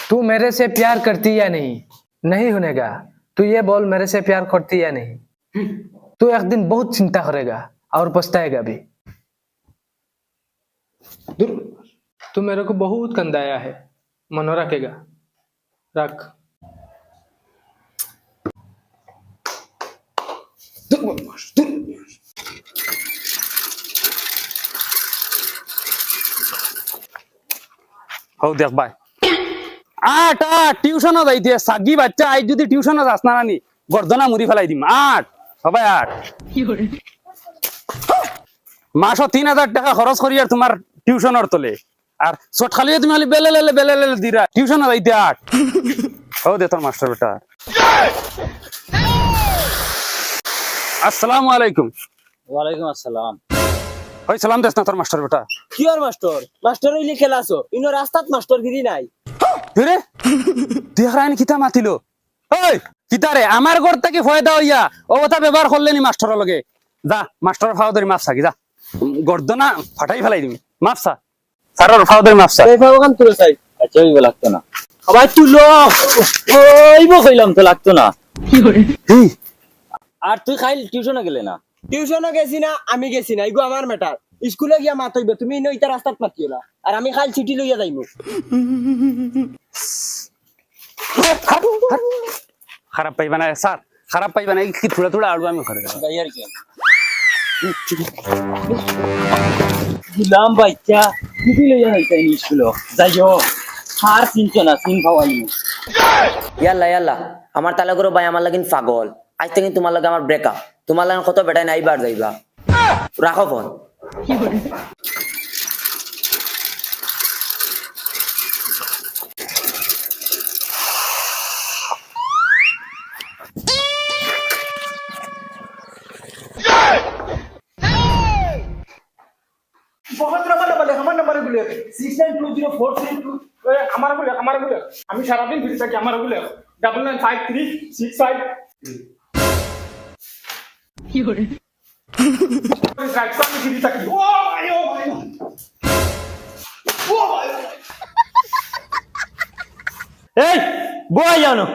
तू मेरे से प्यार करती या नहीं? नहीं होनेगा। तू ये बोल मेरे से प्यार करती या नहीं? तू एक दिन बहुत चिंता करेगा और पछताएगा भी। तू मेरे को बहुत कंदाया है, मनो रखेगा। रख। हो देख भाई आठ आठ টিউশন যাইতে সাগি বাচ্চা আজ যদি টিউশন যাস না নি গর্দনা মুড়ি ফেলাই দিম আট সবাই আট মাসও 3000 টাকা খরচ করি আর তোমার টিউশনের তলে আর চট খালি তুমি খালি বেলে দিরা টিউশন যাইতে আট ও দে তোর মাস্টার বেটা আসসালামু আলাইকুম। ওয়ালাইকুম আসসালাম। ওই সালাম দেস না তোর মাস্টার বেটা। কি আর মাস্টার মাস্টার হইলে খেলাছো ইনো রাস্তাত মাস্টার গিরি নাই রে দেখাইন কিতা মাতিলো ওই কিতারে আমার ঘর থেকে ফয়দা হইয়া ও কথা ব্যবহার করলেনি মাস্টারের লগে যা মাস্টারের ফাওদারি মাফ সাকি যা গর্দনা ফাটাই ফেলাই দিবি মাফ সা স্যারের ফাওদারি মাফ সা এই ফাওগান তুলে চাই আচ্ছা ওইব লাগতো না সবাই তুলো ওইব কইলাম তো লাগতো না কি আর তুই খাইল টিউশনে গেলে না টিউশনে গেছি না আমি গেছি না ইগো আমার ম্যাটার স্কুলে গিয়া মাত হইবে তুমি ইনো ইতা রাস্তাত মাতিও না আর আমি খাইল ছুটি লইয়া যাইমু খারাপ পাইবা না স্যার খারাপ পাইবা না কি থোড়া থোড়া আড়ু আমি করে গাইয়ার কি দিলাম বাচ্চা ছুটি লইয়া যাইতাই স্কুলে যাইও আর চিনছো না চিন খাওয়াইমু ইয়াল্লা ইয়াল্লা আমার তালা করো ভাই আমার লাগিন পাগল আজ থেকে তোমার লাগে আমার ব্রেকআপ তোমার লাগে কত বেটাই নাই বার যাইবা রাখো ফোন बहुत नंबर हमारा नंबर गुले 69204332 हमारा गुले আমি সারাদিন ভিড় থাকি আমার গুলে 995365 কি করে রাইট ভিড় থাকি ও ভাই এই বই জানো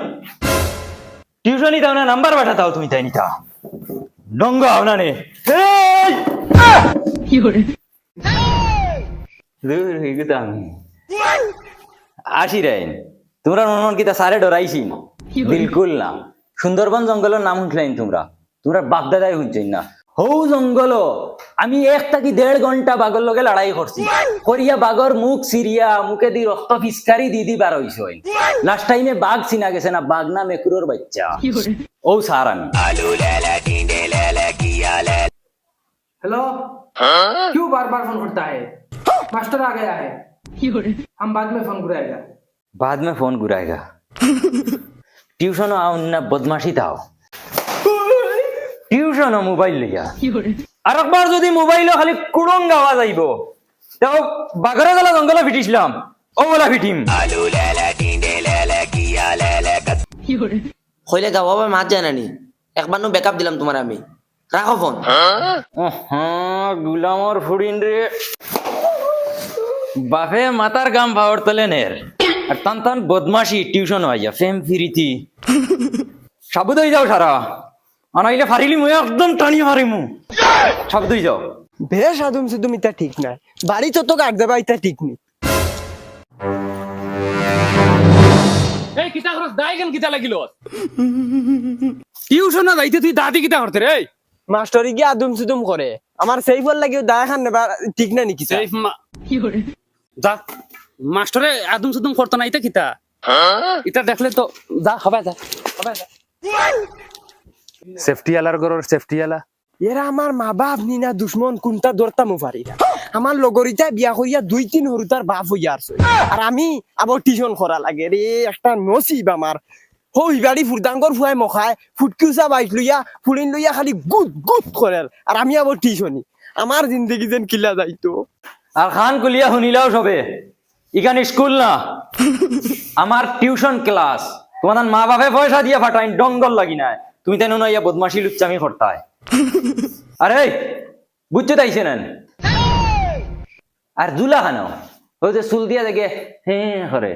টিউশনই দাও না নাম্বার পাঠাও তুমি তাই নিতা ডঙ্গা হও না নে এই কি করে দূর হয়ে গেছে আমি আসি রাইন তোমরা মন কিতা সারে ডরাইছি বিলকুল না সুন্দরবন জঙ্গলের নাম শুনলেন তোমরা তোমরা বাপদাদাই শুনছেন না হৌ জঙ্গল আমি 1 থেকে 1.5 ঘন্টা বাঘর লগে লড়াই করছি করিয়া বাঘর মুখ সিরিয়া মুখে দি রক্ত ফিসকারি দি বার হইছে লাস্ট টাইমে বাঘ চিনা গেছে না বাঘ না মেকুরোর বাচ্চা ও স্যার আমি हेलो क्यों बार बार फोन करता है? मास्टर आ गया है हम बाद में फोन करेगा। बाद में फोन घुराएगा ट्यूशन आओ ना बदमाशी थाओ টিউশন মোবাইল লইয়া আর একবার যদি মোবাইল খালি কুড়ং গাওয়া যাইব তাও বাগরা গলা জঙ্গলে ফিটিছিলাম ও বলা ফিটিম হইলে গাওয়া মাছ যায় নানি একবার নো ব্যাকআপ দিলাম তোমার আমি রাখো ফোন গুলামর ফুড়িন রে বাপে মাতার গাম ভাওর তলে নের আর তান বদমাশি টিউশন হইয়া ফেম ফিরিতি সাবুদ হয়ে যাও সারা আনাইলে ফারিলি মুই একদম টানি মারিমু সাবুদ হয়ে যাও বেশ আদম সুদম ইতা ঠিক না বাড়ি তো কাট দেবা ইতা ঠিক নি এই কিতা খরচ দাইগেন কিতা লাগিল টিউশন না যাইতে তুই দাদি কিতা করতে রে মাস্টারি কি আদম সুদম করে আমার সেই ফল লাগিও দা খান নেবা ঠিক না নাকি সেফ কি করে যা মাস্টারে আদম সুদম করতে না ইতা কিতা এটা দেখলে তো যা হবে যা সেফটি আলার গরর সেফটি আলা এরা আমার মা বাপ নি না দুশ্মন কোনটা দরতামু পারি না আমার লগরিতা বিয়া করিয়া 2-3 হরুতার বাপ হইয়া আছে আর আমি আবার টিউশন করা লাগে রে একটা নসিব আমার হই বাড়ি ফুরদাঙ্গর ফুয়াই মখায় ফুটকিউসা বাইক লইয়া ফুলিন লইয়া খালি গুদ গুদ করে আর আমি আবার টিউশনি আমার জিন্দগি যেন কিলা যাইতো আর খান কুলিয়া শুনিলাও সবে ইখানে স্কুল না আমার টিউশন ক্লাস তোমার মা বাপে পয়সা দিয়ে ফাটাইন ডঙ্গল লাগি না তুমি তাই নইয়া বদমাশি লুচ্চামি করতায় আরে বুঝছো তাইছে না আর জুলা খানো ওই যে চুল দিয়া দেখে হ্যাঁ করে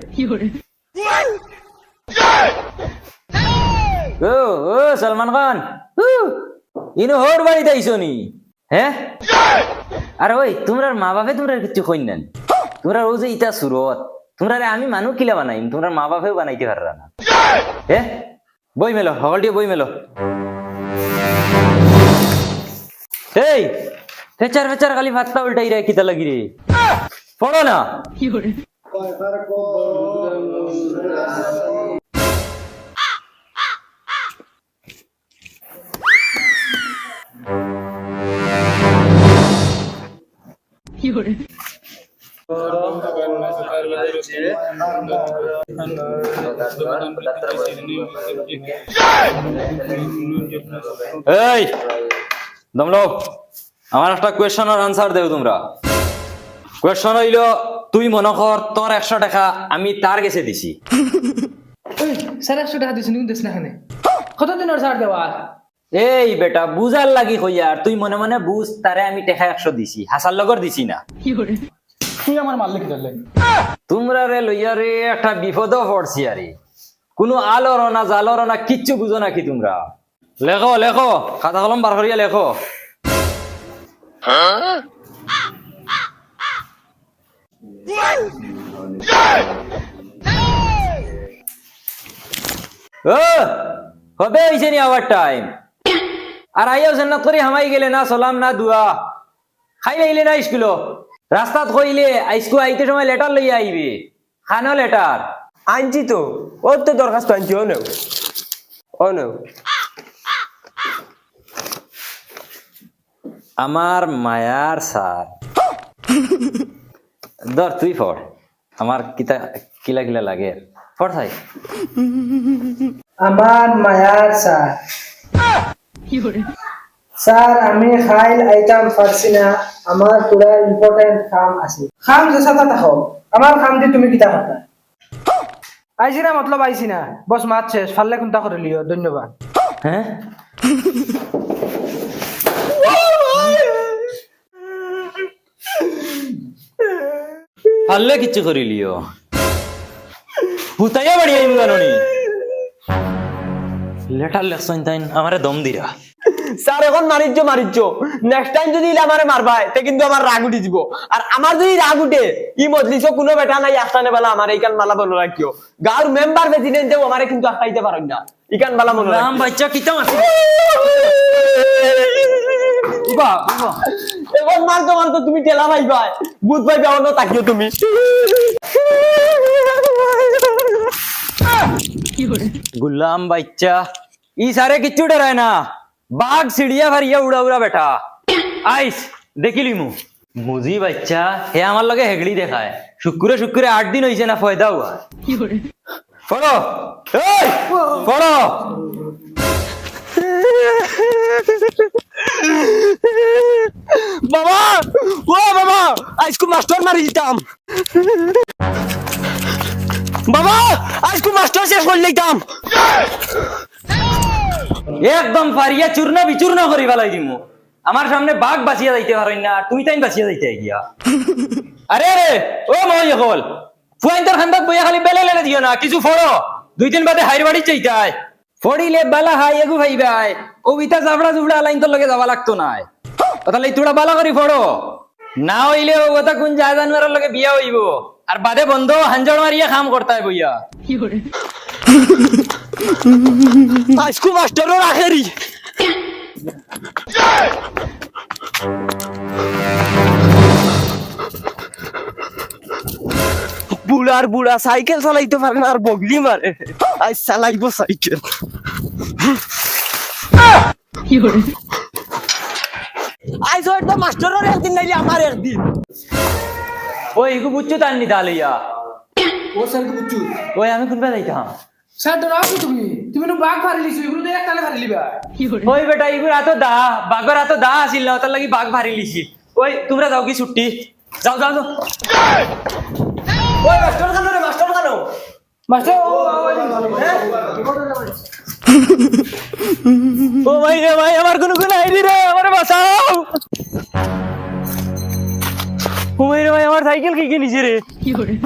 ও ও সলমান খান ইনো হোর বাড়িতে আইসো নি হ্যাঁ আর ওই তোমরা মা বাপে তোমরা কিছু কইন না তোমরা ও যে ইটা সুরত তোমরা আমি মানুষ কিলা বানাইম তোমরা মা বাপেও বানাইতে পাররা না হ্যাঁ বই মেলো হল দিয়ে বই মেলো এই ফেচার ফেচার খালি ভাতটা উল্টাই রে কিতা লাগি রে পড়ো না এই দমলো আমার একটা কোয়েশ্চনের আনসার দেও তোমরা কোয়েশ্চন হইল তুই মনে কর তোর 100 টাকা আমি তার কাছে দিছি স্যার 100 টাকা দিছি নিউ দেশ না খানে কতদিনের ছাড় দেওয়া এই বেটা বুঝার লাগি কইয়ার তুই মনে মনে বুঝ তারে আমি টাকা 100 দিছি হাসার লগর দিছি না তুই আমার মাল লিখে দিলেন তোমরা রে লইয়া রে একটা বিপদ পড়ছি আরে কোনো আলোর না জালর না কিচ্ছু বুঝো নাকি তোমরা লেখো লেখো খাতা কলম বার করিয়া লেখো ও কবে হইছে নি আবার টাইম আর আইয়াও জান্নাত করে হামাই গেলে না সালাম না দুয়া খাই লাইলে না স্কুল রাস্তাত কইলে আইসকু আইতে সময় লেটার লইয়া আইবে খানো লেটার আনছি তো ওর তো দরখাস্ত আনছি ও নেও আমার মায়ার স্যার ধর তুই পড় আমার কিতা কিলা কিলা লাগে পড় ভাই আমার মায়ার স্যার স্যার আমি খাইল আইতাম পারছি না আমার পুরা ইম্পর্টেন্ট কাম আছে খাম যেসা থাকো আমার খাম দি তুমি কিতা কথা আইছি না মতলব আইছি না বস মাত শেষ ফাললে কোনটা করে লিও ধন্যবাদ হ্যাঁ পারলে কিচ্ছু করিলিও হুতাইয়া বাড়ি আইম জানি লেটার লেখছেন তাই আমারে দম দিরা স্যার এখন মারিচ্ছ নেক্সট টাইম যদি আমারে মারবাই তে কিন্তু আমার রাগ উঠি দিব আর আমার যদি রাগ উঠে ই মজলিসও কোনো বেটা নাই আস্তানে বেলা আমার এইখান মালা বলো রাখিও গাঁর মেম্বার প্রেসিডেন্টেও আমারে কিন্তু আস্তাইতে পারেন না ইকান বালা মনে রাম বাচ্চা কিতা আছে এখন মারতো তুমি টেলা পাইবাই বুধ পাইবা অন্য তাকিও তুমি गुलाम बच्चा ई सारे किच्चू डराय ना बाघ सीढ़िया भरिया उड़ा उड़ा बैठा आइस देखिली मु मुजी बच्चा हे आमार लगे हेगड़ी देखा है शुक्रे शुक्रे 8 दिन होइसे ना फायदा हुआ पढ़ो ए पढ़ो বাবা ও বাবা আজকে মাস্টার মারি দিতাম বাবা আজকে মাস্টার শেষ করে লইতাম एकदम फारिया चूर्ण विचूर्ण करी वाला दिमु আমার সামনে বাঘ বাঁচিয়া যাইতে পারেন না তুমি তাই বাঁচিয়া যাইতে গিয়া আরে রে ও মই হল ফুয়াইন্টার খান্দাত বইয়া খালি বেলে লেলে দিও না কিছু ফড়ো 2 দিন বাদে হাইর বাড়ি চাইতাই ফড়িলে বালা হাই এগু ভাই ভাই ও বিতা জাবড়া জুবড়া লাইন তো লগে যাওয়া লাগতো না তাহলে তুড়া বালা করি ফড়ো না হইলে ও কথা কোন যায় জানুয়ারের লগে বিয়া হইব আর বাদে বন্ধ হাঞ্জড় মারিয়া কাম করতে হয় বইয়া আজকে মাস্টারও রাখেরি বুড়ার বুড়া সাইকেল চালাইতে পারে না আর বগলি মারে আজ চালাইবো সাইকেল আজ হয়তো মাস্টারের একদিন নাইলে আমার একদিন ওই ইগু বুচ্চু তান্নি তালিয়া ও স্যার বুঝছো ওই আমি কোনবা যাইতাম স্যার ডরাও তুমি নো বাঘ ভারি লিছো এগুলো তো এক তালে ভারি লিবা ওই বেটা ইগুর এত দা বাঘর এত দা আসিল না তার লাগি বাঘ ভারি লিছি ওই তোমরা যাও কি ছুটি যাও যাও যাও ওই মাস্টার খানো রে মাস্টার খানো মাস্টার ও ও ভাই রে ভাই, আমার কোনো গুণ হয়নি রে, আমার বাঁচাও। ও ভাই রে ভাই, আমার সাইকেল কি নিছে রে?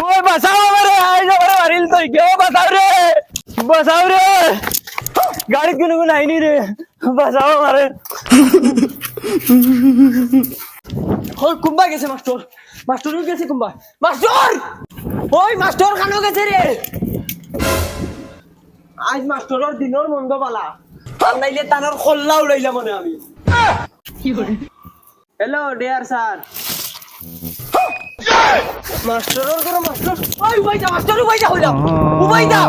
ওই বাঁচাও আমারে, আইজ আমারে মারিল তো কেউ, বাঁচাও রে, বাঁচাও রে, গাড়ির কোনো গুণ হয়নি রে, বাঁচাও আমারে। ওই কুম্বা গেছে মাস্টার, মাস্টারও গেছে কুম্বা, মাস্টার ওই মাস্টার খানো গেছে রে। আজ মাস্টারের দিনের মন্দ বালা, আর নাইলে তানোর খোল্লা উড়াইলা মনে আমি। Hello dear sir. মাস্টারের ঘরে মাস্টার, ওই উবাই যা মাস্টার, উবাই যা হইলাম, উবাই যা।